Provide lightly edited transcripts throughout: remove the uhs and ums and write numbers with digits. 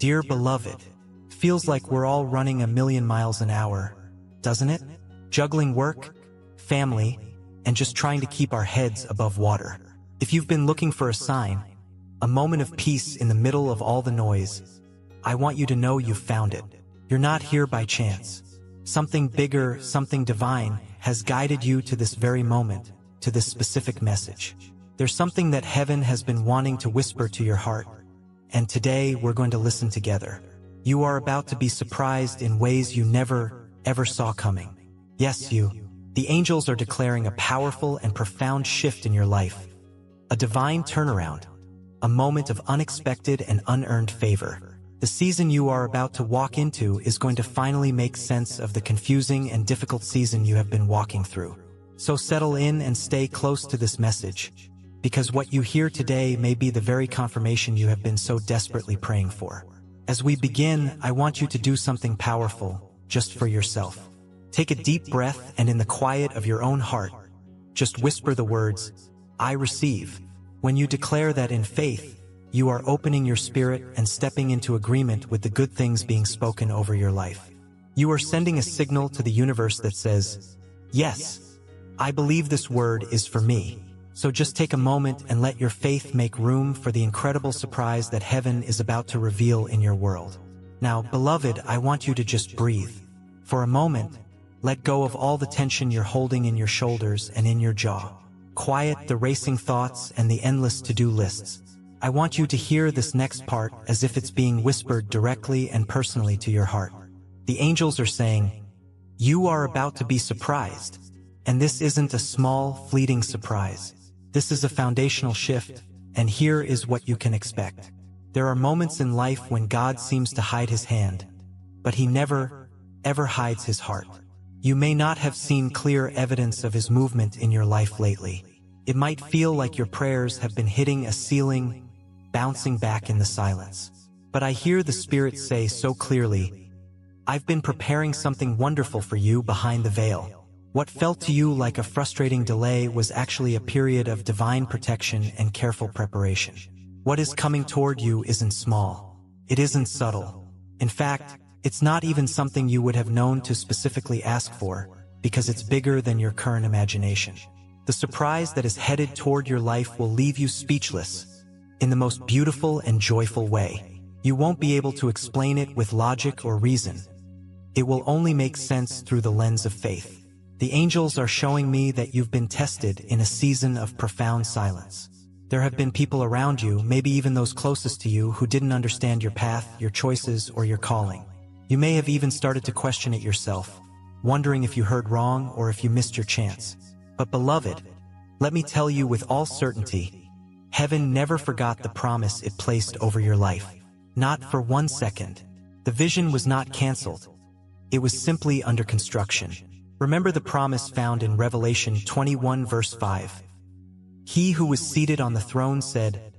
Dear beloved, feels like we're all running a million miles an hour, doesn't it? Juggling work, family, and just trying to keep our heads above water. If you've been looking for a sign, a moment of peace in the middle of all the noise, I want you to know you've found it. You're not here by chance. Something bigger, something divine, has guided you to this very moment, to this specific message. There's something that heaven has been wanting to whisper to your heart, and today we're going to listen together. You are about to be surprised in ways you never, ever saw coming. Yes, you. The angels are declaring a powerful and profound shift in your life. A divine turnaround. A moment of unexpected and unearned favor. The season you are about to walk into is going to finally make sense of the confusing and difficult season you have been walking through. So settle in and stay close to this message, because what you hear today may be the very confirmation you have been so desperately praying for. As we begin, I want you to do something powerful, just for yourself. Take a deep breath and in the quiet of your own heart, just whisper the words, I receive. When you declare that in faith, you are opening your spirit and stepping into agreement with the good things being spoken over your life. You are sending a signal to the universe that says, yes, I believe this word is for me. So just take a moment and let your faith make room for the incredible surprise that heaven is about to reveal in your world. Now, beloved, I want you to just breathe. For a moment, let go of all the tension you're holding in your shoulders and in your jaw. Quiet the racing thoughts and the endless to-do lists. I want you to hear this next part as if it's being whispered directly and personally to your heart. The angels are saying, you are about to be surprised. And this isn't a small, fleeting surprise. This is a foundational shift, and here is what you can expect. There are moments in life when God seems to hide his hand, but he never, ever hides his heart. You may not have seen clear evidence of his movement in your life lately. It might feel like your prayers have been hitting a ceiling, bouncing back in the silence. But I hear the Spirit say so clearly, I've been preparing something wonderful for you behind the veil. What felt to you like a frustrating delay was actually a period of divine protection and careful preparation. What is coming toward you isn't small. It isn't subtle. In fact, it's not even something you would have known to specifically ask for, because it's bigger than your current imagination. The surprise that is headed toward your life will leave you speechless, in the most beautiful and joyful way. You won't be able to explain it with logic or reason. It will only make sense through the lens of faith. The angels are showing me that you've been tested in a season of profound silence. There have been people around you, maybe even those closest to you, who didn't understand your path, your choices, or your calling. You may have even started to question it yourself, wondering if you heard wrong or if you missed your chance. But beloved, let me tell you with all certainty, heaven never forgot the promise it placed over your life. Not for 1 second. The vision was not canceled. It was simply under construction. Remember the promise found in Revelation 21 verse 5. He who was seated on the throne said,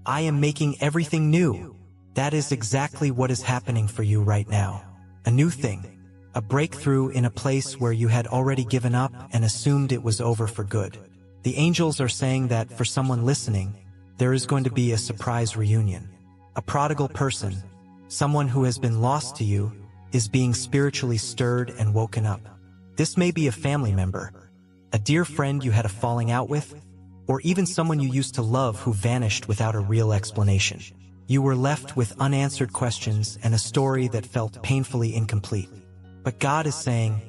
I am making everything new. That is exactly what is happening for you right now. A new thing. A breakthrough in a place where you had already given up and assumed it was over for good. The angels are saying that for someone listening, there is going to be a surprise reunion. A prodigal person, someone who has been lost to you, is being spiritually stirred and woken up. This may be a family member, a dear friend you had a falling out with, or even someone you used to love who vanished without a real explanation. You were left with unanswered questions and a story that felt painfully incomplete. But God is saying,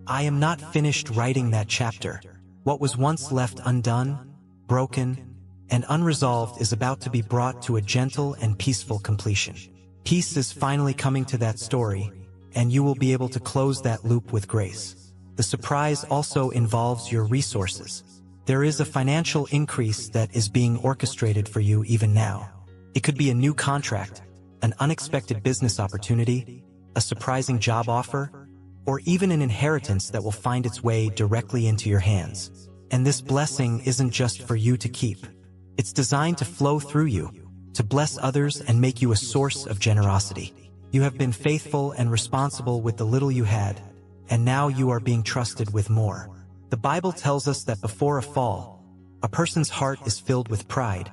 I am not finished writing that chapter. What was once left undone, broken, and unresolved is about to be brought to a gentle and peaceful completion. Peace is finally coming to that story, and you will be able to close that loop with grace. The surprise also involves your resources. There is a financial increase that is being orchestrated for you even now. It could be a new contract, an unexpected business opportunity, a surprising job offer, or even an inheritance that will find its way directly into your hands. And this blessing isn't just for you to keep. It's designed to flow through you, to bless others and make you a source of generosity. You have been faithful and responsible with the little you had, and now you are being trusted with more. The Bible tells us that before a fall, a person's heart is filled with pride,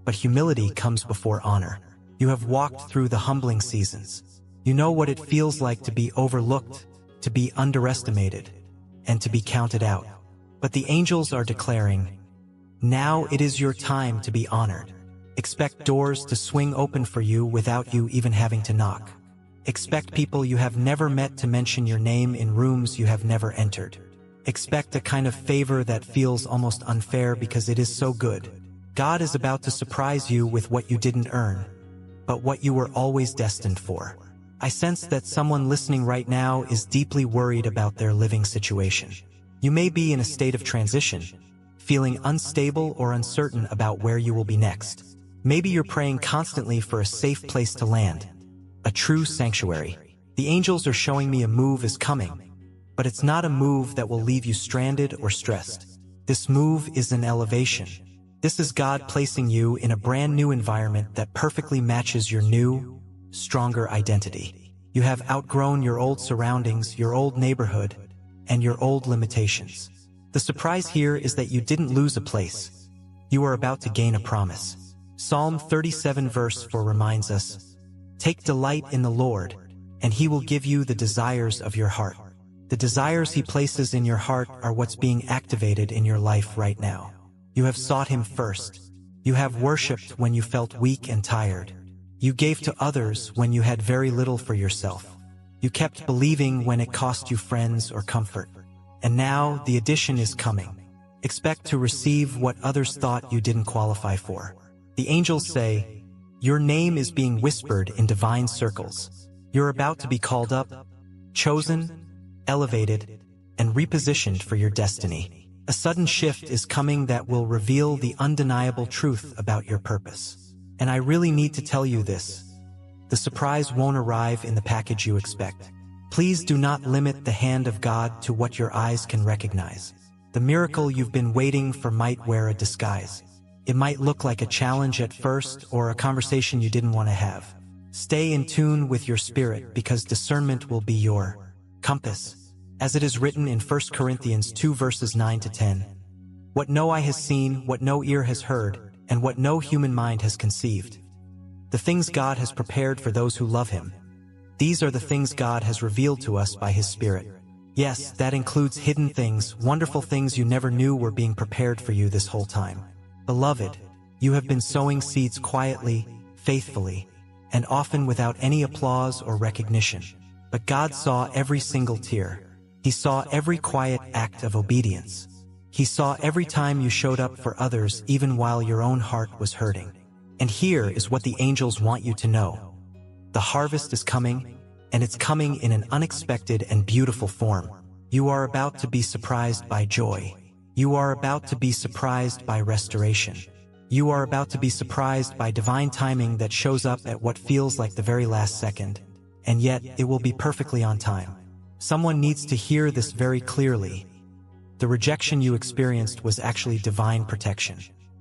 but humility comes before honor. You have walked through the humbling seasons. You know what it feels like to be overlooked, to be underestimated, and to be counted out. But the angels are declaring, now it is your time to be honored. Expect doors to swing open for you without you even having to knock. Expect people you have never met to mention your name in rooms you have never entered. Expect a kind of favor that feels almost unfair because it is so good. God is about to surprise you with what you didn't earn, but what you were always destined for. I sense that someone listening right now is deeply worried about their living situation. You may be in a state of transition, feeling unstable or uncertain about where you will be next. Maybe you're praying constantly for a safe place to land, a true sanctuary. The angels are showing me a move is coming, but it's not a move that will leave you stranded or stressed. This move is an elevation. This is God placing you in a brand new environment that perfectly matches your new, stronger identity. You have outgrown your old surroundings, your old neighborhood, and your old limitations. The surprise here is that you didn't lose a place. You are about to gain a promise. Psalm 37 verse 4 reminds us, take delight in the Lord, and He will give you the desires of your heart. The desires He places in your heart are what's being activated in your life right now. You have sought Him first. You have worshipped when you felt weak and tired. You gave to others when you had very little for yourself. You kept believing when it cost you friends or comfort. And now the addition is coming. Expect to receive what others thought you didn't qualify for. The angels say, your name is being whispered in divine circles. You're about to be called up, chosen, elevated, and repositioned for your destiny. A sudden shift is coming that will reveal the undeniable truth about your purpose. And I really need to tell you this. The surprise won't arrive in the package you expect. Please do not limit the hand of God to what your eyes can recognize. The miracle you've been waiting for might wear a disguise. It might look like a challenge at first or a conversation you didn't want to have. Stay in tune with your spirit because discernment will be your compass. As it is written in 1 Corinthians 2 verses 9 to 10. What no eye has seen, what no ear has heard, and what no human mind has conceived. The things God has prepared for those who love Him. These are the things God has revealed to us by His Spirit. Yes, that includes hidden things, wonderful things you never knew were being prepared for you this whole time. Beloved, you have been sowing seeds quietly, faithfully, and often without any applause or recognition. But God saw every single tear. He saw every quiet act of obedience. He saw every time you showed up for others even while your own heart was hurting. And here is what the angels want you to know. The harvest is coming, and it's coming in an unexpected and beautiful form. You are about to be surprised by joy. You are about to be surprised by restoration. You are about to be surprised by divine timing that shows up at what feels like the very last second, and yet it will be perfectly on time. Someone needs to hear this very clearly. The rejection you experienced was actually divine protection.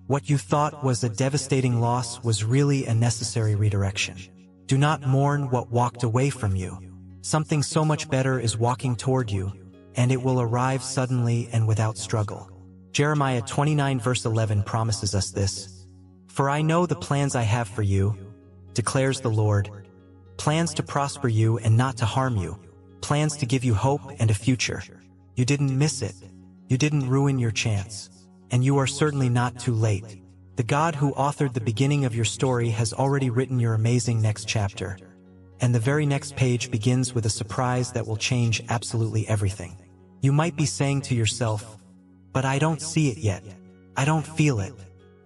What you thought was a devastating loss was really a necessary redirection. Do not mourn what walked away from you. Something so much better is walking toward you, and it will arrive suddenly and without struggle. Jeremiah 29 verse 11 promises us this. For I know the plans I have for you, declares the Lord, plans to prosper you and not to harm you, plans to give you hope and a future. You didn't miss it. You didn't ruin your chance. And you are certainly not too late. The God who authored the beginning of your story has already written your amazing next chapter. And the very next page begins with a surprise that will change absolutely everything. You might be saying to yourself, but I don't see it yet. I don't feel it.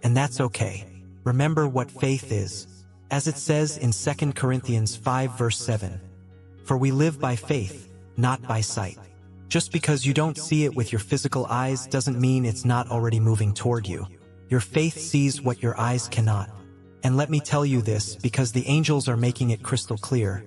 And that's okay. Remember what faith is. As it says in 2 Corinthians 5 verse 7. For we live by faith, not by sight. Just because you don't see it with your physical eyes doesn't mean it's not already moving toward you. Your faith sees what your eyes cannot. And let me tell you this because the angels are making it crystal clear.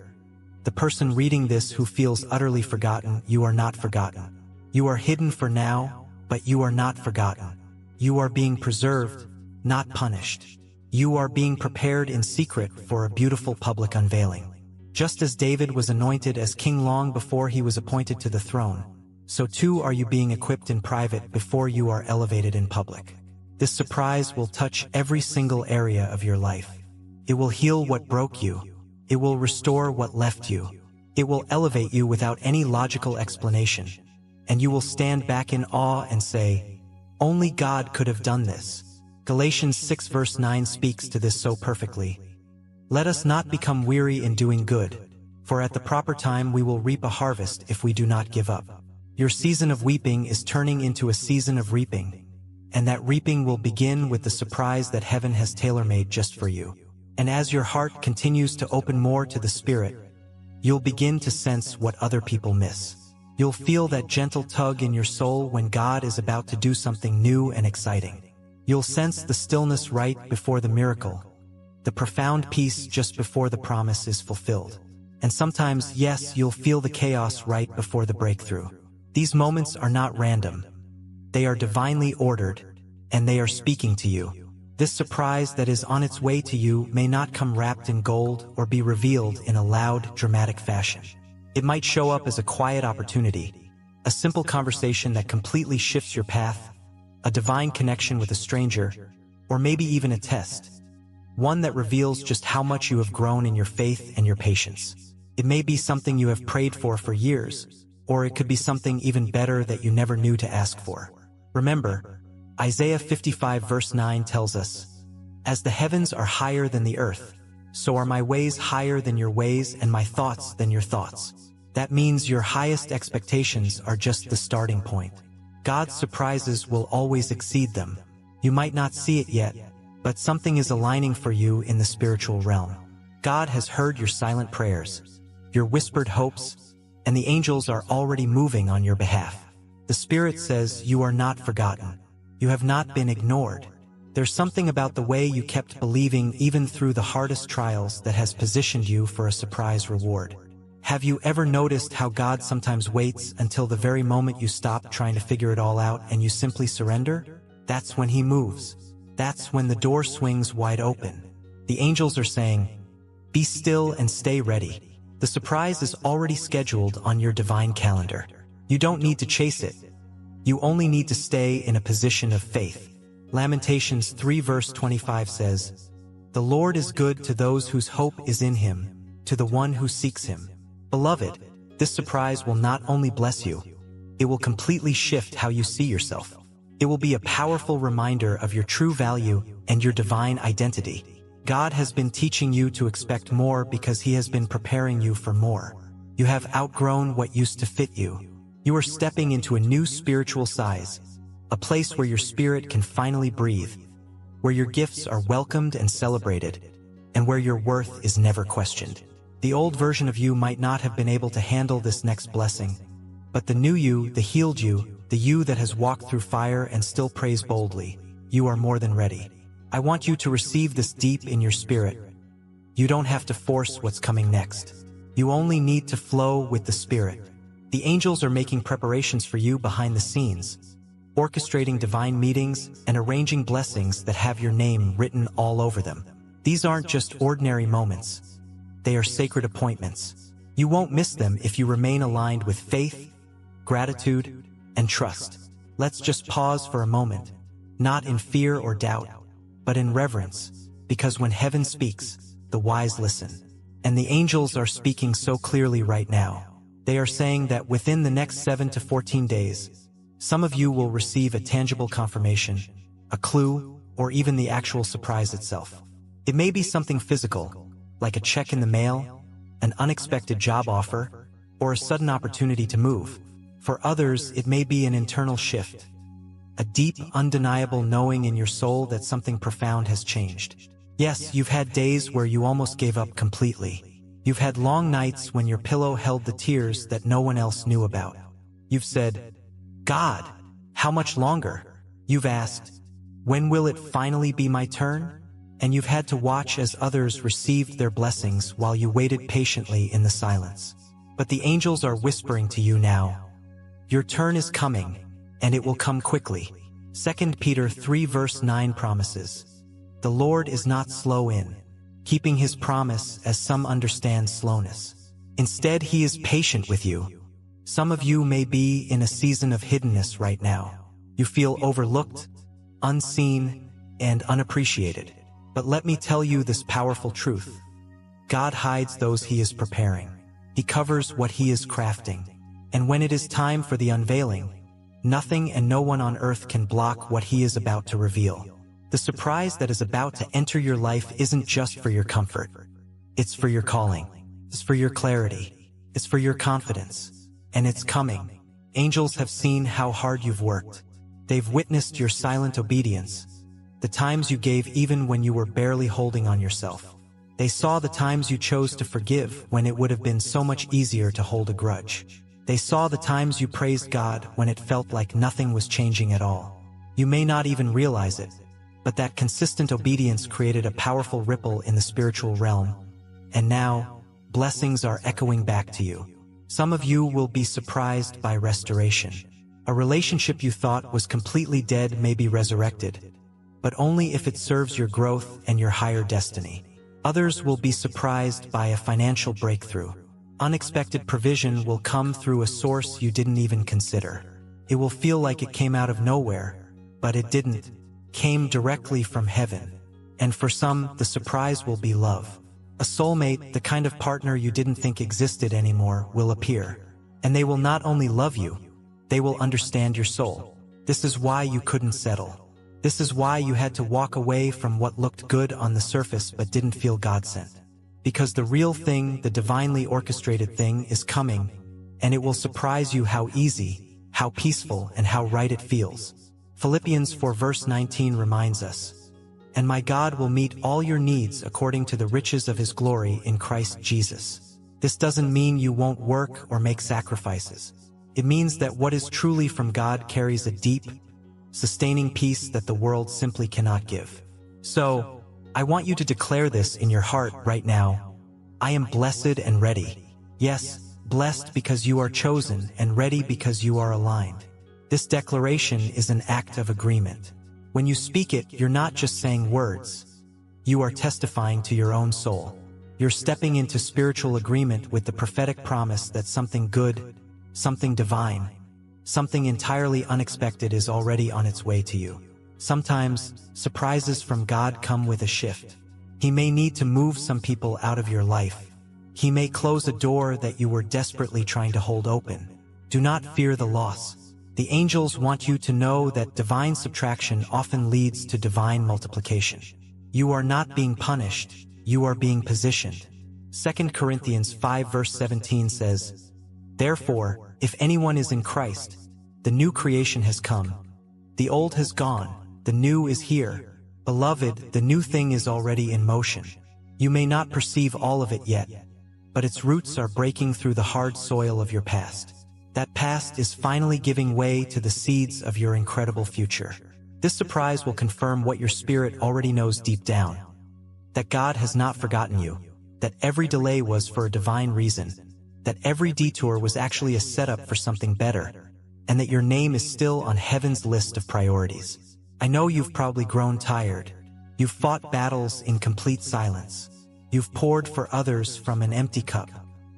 The person reading this who feels utterly forgotten, you are not forgotten. You are hidden for now, but you are not forgotten. You are being preserved, not punished. You are being prepared in secret for a beautiful public unveiling. Just as David was anointed as king long before he was appointed to the throne, so too are you being equipped in private before you are elevated in public. This surprise will touch every single area of your life. It will heal what broke you. It will restore what left you. It will elevate you without any logical explanation. And you will stand back in awe and say, "Only God could have done this." Galatians 6 verse 9 speaks to this so perfectly. Let us not become weary in doing good, for at the proper time we will reap a harvest if we do not give up. Your season of weeping is turning into a season of reaping, and that reaping will begin with the surprise that heaven has tailor-made just for you. And as your heart continues to open more to the Spirit, you'll begin to sense what other people miss. You'll feel that gentle tug in your soul when God is about to do something new and exciting. You'll sense the stillness right before the miracle, the profound peace just before the promise is fulfilled. And sometimes, yes, you'll feel the chaos right before the breakthrough. These moments are not random. They are divinely ordered, and they are speaking to you. This surprise that is on its way to you may not come wrapped in gold or be revealed in a loud, dramatic fashion. It might show up as a quiet opportunity, a simple conversation that completely shifts your path, a divine connection with a stranger, or maybe even a test. One that reveals just how much you have grown in your faith and your patience. It may be something you have prayed for years, or it could be something even better that you never knew to ask for. Remember, Isaiah 55 verse 9 tells us, "As the heavens are higher than the earth, so are my ways higher than your ways and my thoughts than your thoughts." That means your highest expectations are just the starting point. God's surprises will always exceed them. You might not see it yet, but something is aligning for you in the spiritual realm. God has heard your silent prayers, your whispered hopes, and the angels are already moving on your behalf. The Spirit says you are not forgotten. You have not been ignored. There's something about the way you kept believing even through the hardest trials that has positioned you for a surprise reward. Have you ever noticed how God sometimes waits until the very moment you stop trying to figure it all out and you simply surrender? That's when He moves. That's when the door swings wide open. The angels are saying, "Be still and stay ready." The surprise is already scheduled on your divine calendar. You don't need to chase it. You only need to stay in a position of faith. Lamentations 3 verse 25 says, "The Lord is good to those whose hope is in Him, to the one who seeks Him." Beloved, this surprise will not only bless you, it will completely shift how you see yourself. It will be a powerful reminder of your true value and your divine identity. God has been teaching you to expect more because He has been preparing you for more. You have outgrown what used to fit you. You are stepping into a new spiritual size, a place where your spirit can finally breathe, where your gifts are welcomed and celebrated, and where your worth is never questioned. The old version of you might not have been able to handle this next blessing, but the new you, the healed you, the you that has walked through fire and still prays boldly, you are more than ready. I want you to receive this deep in your spirit. You don't have to force what's coming next. You only need to flow with the Spirit. The angels are making preparations for you behind the scenes, orchestrating divine meetings and arranging blessings that have your name written all over them. These aren't just ordinary moments. They are sacred appointments. You won't miss them if you remain aligned with faith, gratitude, and trust. Let's just pause for a moment, not in fear or doubt, but in reverence, because when heaven speaks, the wise listen. And the angels are speaking so clearly right now. They are saying that within the next 7 to 14 days, some of you will receive a tangible confirmation, a clue, or even the actual surprise itself. It may be something physical, like a check in the mail, an unexpected job offer, or a sudden opportunity to move. For others, it may be an internal shift, a deep, undeniable knowing in your soul that something profound has changed. Yes, you've had days where you almost gave up completely. You've had long nights when your pillow held the tears that no one else knew about. You've said, "God, how much longer?" You've asked, "When will it finally be my turn?" And you've had to watch as others received their blessings while you waited patiently in the silence. But the angels are whispering to you now, your turn is coming, and it will come quickly. 2 Peter 3 verse 9 promises, "The Lord is not slow in keeping His promise, as some understand slowness. Instead, He is patient with you." Some of you may be in a season of hiddenness right now. You feel overlooked, unseen, and unappreciated. But let me tell you this powerful truth. God hides those he is preparing. He covers what he is crafting. And when it is time for the unveiling, nothing and no one on earth can block what he is about to reveal. The surprise that is about to enter your life isn't just for your comfort. It's for your calling. It's for your clarity. It's for your confidence. And it's coming. Angels have seen how hard you've worked. They've witnessed your silent obedience, the times you gave even when you were barely holding on yourself. They saw the times you chose to forgive when it would have been so much easier to hold a grudge. They saw the times you praised God when it felt like nothing was changing at all. You may not even realize it, but that consistent obedience created a powerful ripple in the spiritual realm. And now, blessings are echoing back to you. Some of you will be surprised by restoration. A relationship you thought was completely dead may be resurrected, but only if it serves your growth and your higher destiny. Others will be surprised by a financial breakthrough. Unexpected provision will come through a source you didn't even consider. It will feel like it came out of nowhere, but it didn't. Came directly from heaven. And for some, the surprise will be love. A soulmate, the kind of partner you didn't think existed anymore, will appear. And they will not only love you, they will understand your soul. This is why you couldn't settle. This is why you had to walk away from what looked good on the surface but didn't feel God-sent. Because the real thing, the divinely orchestrated thing, is coming, and it will surprise you how easy, how peaceful, and how right it feels. Philippians 4 verse 19 reminds us, "And my God will meet all your needs according to the riches of his glory in Christ Jesus." This doesn't mean you won't work or make sacrifices. It means that what is truly from God carries a deep, sustaining peace that the world simply cannot give. So, I want you to declare this in your heart right now. I am blessed and ready. Yes, blessed because you are chosen, and ready because you are aligned. This declaration is an act of agreement. When you speak it, you're not just saying words. You are testifying to your own soul. You're stepping into spiritual agreement with the prophetic promise that something good, something divine, something entirely unexpected is already on its way to you. Sometimes, surprises from God come with a shift. He may need to move some people out of your life. He may close a door that you were desperately trying to hold open. Do not fear the loss. The angels want you to know that divine subtraction often leads to divine multiplication. You are not being punished, you are being positioned. 2 Corinthians 5 verse 17 says, "Therefore, if anyone is in Christ, the new creation has come. The old has gone, the new is here. Beloved, the new thing is already in motion." You may not perceive all of it yet, but its roots are breaking through the hard soil of your past. That past is finally giving way to the seeds of your incredible future. This surprise will confirm what your spirit already knows deep down. That God has not forgotten you. That every delay was for a divine reason. That every detour was actually a setup for something better. And that your name is still on heaven's list of priorities. I know you've probably grown tired. You've fought battles in complete silence. You've poured for others from an empty cup.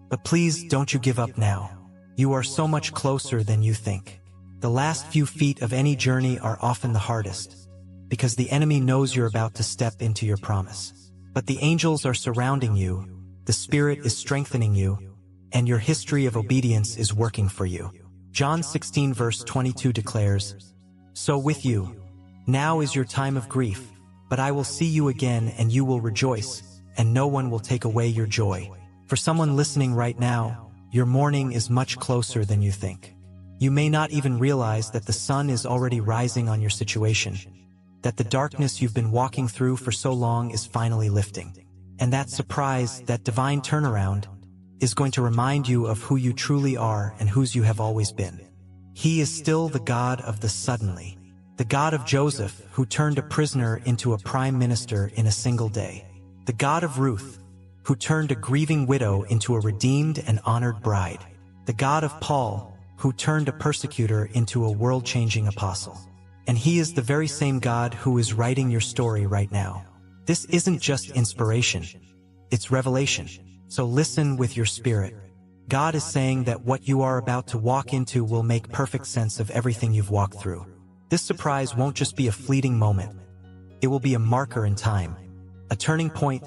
But please don't you give up now. You are so much closer than you think. The last few feet of any journey are often the hardest, because the enemy knows you're about to step into your promise. But the angels are surrounding you, the Spirit is strengthening you, and your history of obedience is working for you. John 16 verse 22 declares, "So with you, now is your time of grief, but I will see you again and you will rejoice, and no one will take away your joy." For someone listening right now, your morning is much closer than you think. You may not even realize that the sun is already rising on your situation, that the darkness you've been walking through for so long is finally lifting. And that surprise, that divine turnaround, is going to remind you of who you truly are and whose you have always been. He is still the God of the suddenly, the God of Joseph, who turned a prisoner into a prime minister in a single day, the God of Ruth, who turned a grieving widow into a redeemed and honored bride, the God of Paul, who turned a persecutor into a world-changing apostle. And he is the very same God who is writing your story right now. This isn't just inspiration, it's revelation. So listen with your spirit. God is saying that what you are about to walk into will make perfect sense of everything you've walked through. This surprise won't just be a fleeting moment. It will be a marker in time. A turning point,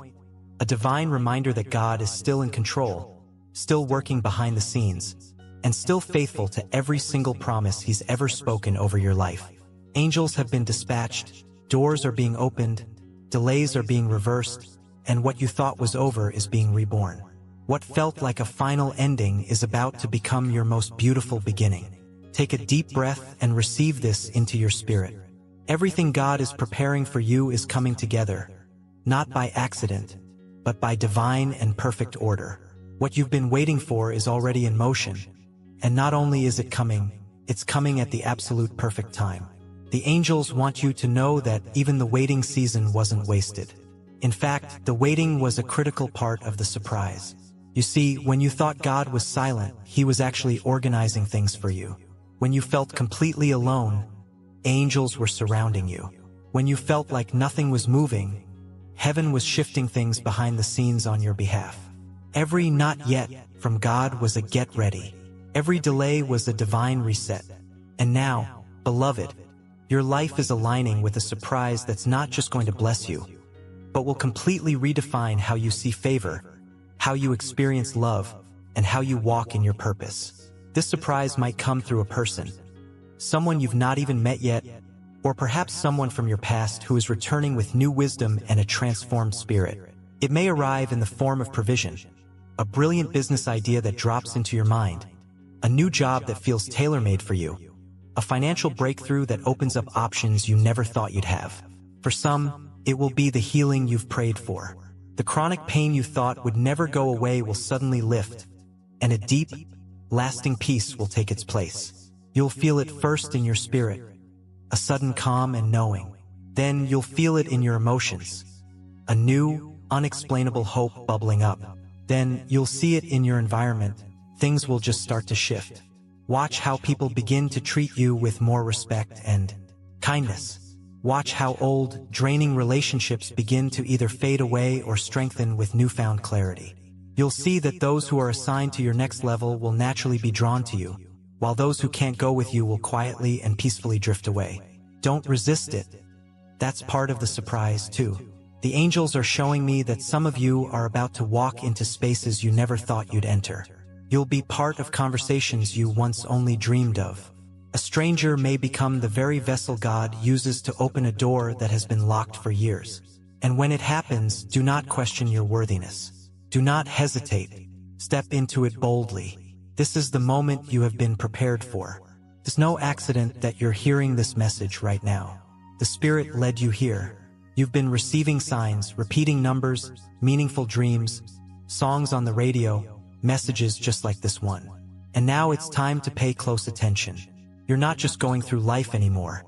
a divine reminder that God is still in control, still working behind the scenes, and still faithful to every single promise He's ever spoken over your life. Angels have been dispatched, doors are being opened, delays are being reversed, and what you thought was over is being reborn. What felt like a final ending is about to become your most beautiful beginning. Take a deep breath and receive this into your spirit. Everything God is preparing for you is coming together, not by accident, but by divine and perfect order. What you've been waiting for is already in motion, and not only is it coming, it's coming at the absolute perfect time. The angels want you to know that even the waiting season wasn't wasted. In fact, the waiting was a critical part of the surprise. You see, when you thought God was silent, He was actually organizing things for you. When you felt completely alone, angels were surrounding you. When you felt like nothing was moving, heaven was shifting things behind the scenes on your behalf. Every "not yet" from God was a "get ready." Every delay was a divine reset. And now, beloved, your life is aligning with a surprise that's not just going to bless you, but will completely redefine how you see favor, how you experience love, and how you walk in your purpose. This surprise might come through a person, someone you've not even met yet, or perhaps someone from your past who is returning with new wisdom and a transformed spirit. It may arrive in the form of provision, a brilliant business idea that drops into your mind, a new job that feels tailor-made for you, a financial breakthrough that opens up options you never thought you'd have. For some, it will be the healing you've prayed for. The chronic pain you thought would never go away will suddenly lift, and a deep, lasting peace will take its place. You'll feel it first in your spirit, a sudden calm and knowing. Then you'll feel it in your emotions, a new, unexplainable hope bubbling up. Then you'll see it in your environment. Things will just start to shift. Watch how people begin to treat you with more respect and kindness. Watch how old, draining relationships begin to either fade away or strengthen with newfound clarity. You'll see that those who are assigned to your next level will naturally be drawn to you, while those who can't go with you will quietly and peacefully drift away. Don't resist it. That's part of the surprise, too. The angels are showing me that some of you are about to walk into spaces you never thought you'd enter. You'll be part of conversations you once only dreamed of. A stranger may become the very vessel God uses to open a door that has been locked for years. And when it happens, do not question your worthiness. Do not hesitate. Step into it boldly. This is the moment you have been prepared for. It's no accident that you're hearing this message right now. The Spirit led you here. You've been receiving signs, repeating numbers, meaningful dreams, songs on the radio, messages just like this one. And now it's time to pay close attention. You're not just going through life anymore.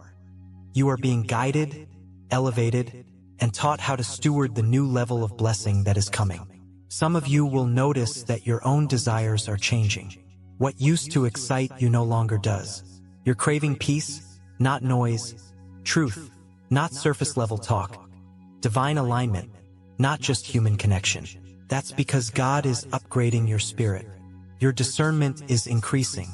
You are being guided, elevated, and taught how to steward the new level of blessing that is coming. Some of you will notice that your own desires are changing. What used to excite you no longer does. You're craving peace, not noise, truth, not surface-level talk, divine alignment, not just human connection. That's because God is upgrading your spirit. Your discernment is increasing.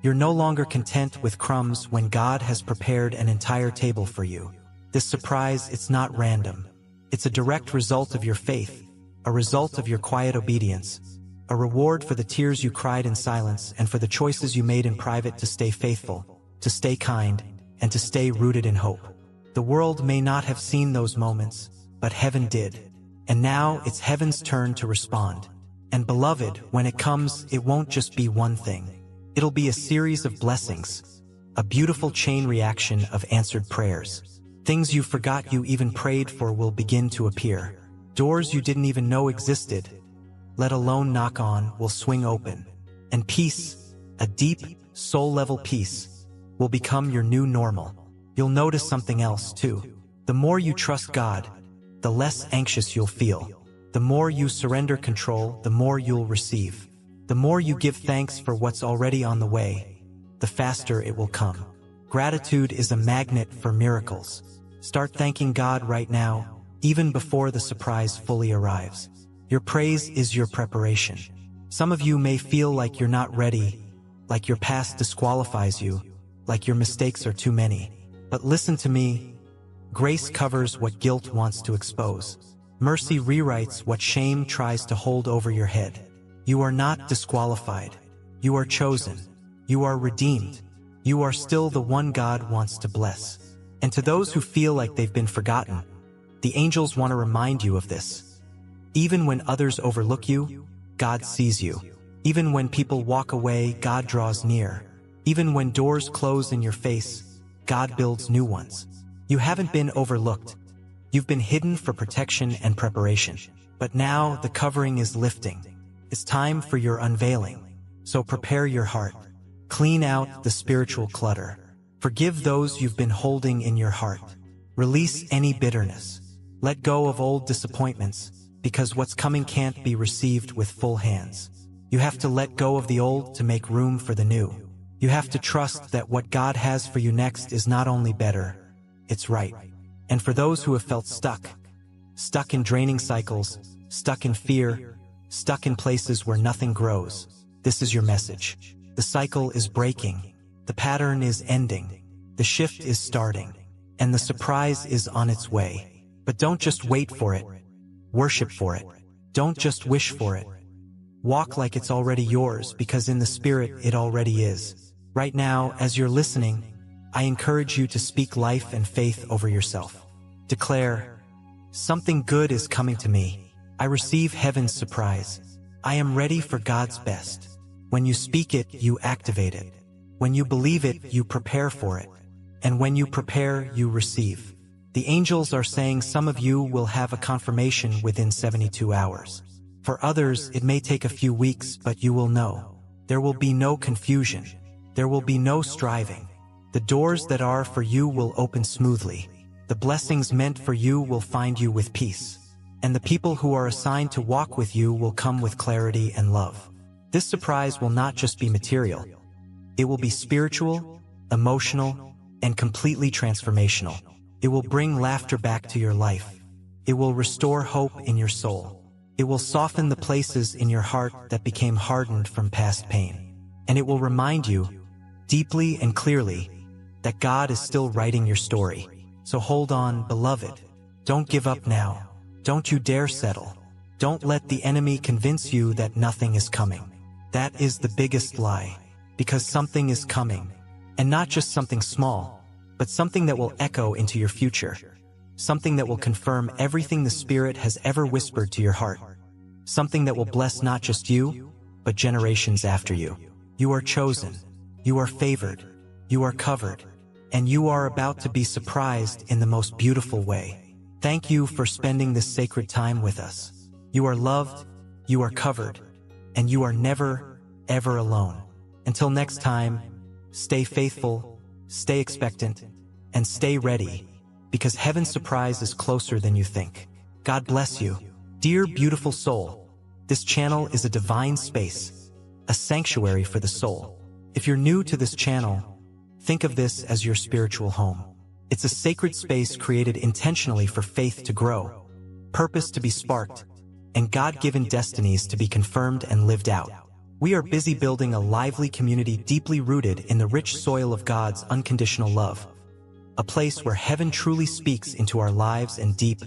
You're no longer content with crumbs when God has prepared an entire table for you. This surprise, it's not random. It's a direct result of your faith, a result of your quiet obedience, a reward for the tears you cried in silence and for the choices you made in private to stay faithful, to stay kind, and to stay rooted in hope. The world may not have seen those moments, but heaven did. And now it's heaven's turn to respond. And beloved, when it comes, it won't just be one thing. It'll be a series of blessings, a beautiful chain reaction of answered prayers. Things you forgot you even prayed for will begin to appear. Doors you didn't even know existed, let alone knock on, will swing open. And peace, a deep, soul-level peace, will become your new normal. You'll notice something else, too. The more you trust God, the less anxious you'll feel. The more you surrender control, the more you'll receive. The more you give thanks for what's already on the way, the faster it will come. Gratitude is a magnet for miracles. Start thanking God right now, even before the surprise fully arrives. Your praise is your preparation. Some of you may feel like you're not ready, like your past disqualifies you, like your mistakes are too many. But listen to me. Grace covers what guilt wants to expose. Mercy rewrites what shame tries to hold over your head. You are not disqualified. You are chosen. You are redeemed. You are still the one God wants to bless. And to those who feel like they've been forgotten, the angels want to remind you of this. Even when others overlook you, God sees you. Even when people walk away, God draws near. Even when doors close in your face, God builds new ones. You haven't been overlooked. You've been hidden for protection and preparation. But now the covering is lifting. It's time for your unveiling. So prepare your heart. Clean out the spiritual clutter. Forgive those you've been holding in your heart. Release any bitterness. Let go of old disappointments, because what's coming can't be received with full hands. You have to let go of the old to make room for the new. You have to trust that what God has for you next is not only better, it's right. And for those who have felt stuck in draining cycles, stuck in fear, stuck in places where nothing grows, this is your message. The cycle is breaking. The pattern is ending. The shift is starting. And the surprise is on its way. But don't just wait for it. Worship for it. Don't just wish for it. Walk like it's already yours, because in the Spirit it already is. Right now, as you're listening, I encourage you to speak life and faith over yourself. Declare, something good is coming to me. I receive heaven's surprise. I am ready for God's best. When you speak it, you activate it. When you believe it, you prepare for it. And when you prepare, you receive. The angels are saying some of you will have a confirmation within 72 hours. For others, it may take a few weeks, but you will know. There will be no confusion. There will be no striving. The doors that are for you will open smoothly. The blessings meant for you will find you with peace. And the people who are assigned to walk with you will come with clarity and love. This surprise will not just be material. It will be spiritual, emotional, and completely transformational. It will bring laughter back to your life. It will restore hope in your soul. It will soften the places in your heart that became hardened from past pain. And it will remind you, deeply and clearly, that God is still writing your story. So hold on, beloved. Don't give up now. Don't you dare settle. Don't let the enemy convince you that nothing is coming. That is the biggest lie. Because something is coming. And not just something small, but something that will echo into your future. Something that will confirm everything the Spirit has ever whispered to your heart. Something that will bless not just you, but generations after you. You are chosen. You are favored. You are covered. And you are about to be surprised in the most beautiful way. Thank you for spending this sacred time with us. You are loved, you are covered, and you are never, ever alone. Until next time, stay faithful, stay expectant, and stay ready, because heaven's surprise is closer than you think. God bless you. Dear beautiful soul, this channel is a divine space, a sanctuary for the soul. If you're new to this channel, think of this as your spiritual home. It's a sacred space created intentionally for faith to grow, purpose to be sparked, and God-given destinies to be confirmed and lived out. We are busy building a lively community deeply rooted in the rich soil of God's unconditional love, a place where heaven truly speaks into our lives and deep,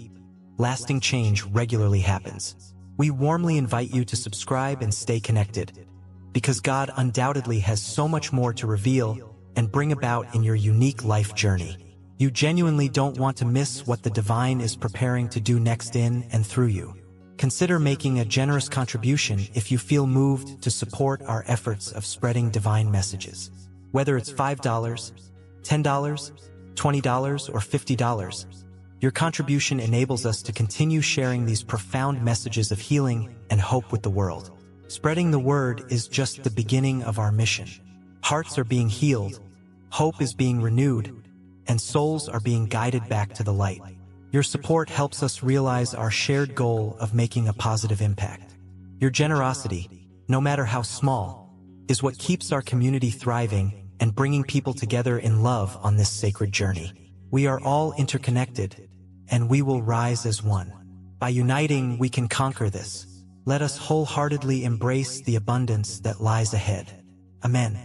lasting change regularly happens. We warmly invite you to subscribe and stay connected, because God undoubtedly has so much more to reveal and bring about in your unique life journey. You genuinely don't want to miss what the divine is preparing to do next in and through you. Consider making a generous contribution if you feel moved to support our efforts of spreading divine messages. Whether it's $5, $10, $20, or $50, your contribution enables us to continue sharing these profound messages of healing and hope with the world. Spreading the word is just the beginning of our mission. Hearts are being healed, hope is being renewed, and souls are being guided back to the light. Your support helps us realize our shared goal of making a positive impact. Your generosity, no matter how small, is what keeps our community thriving and bringing people together in love on this sacred journey. We are all interconnected, and we will rise as one. By uniting, we can conquer this. Let us wholeheartedly embrace the abundance that lies ahead. Amen.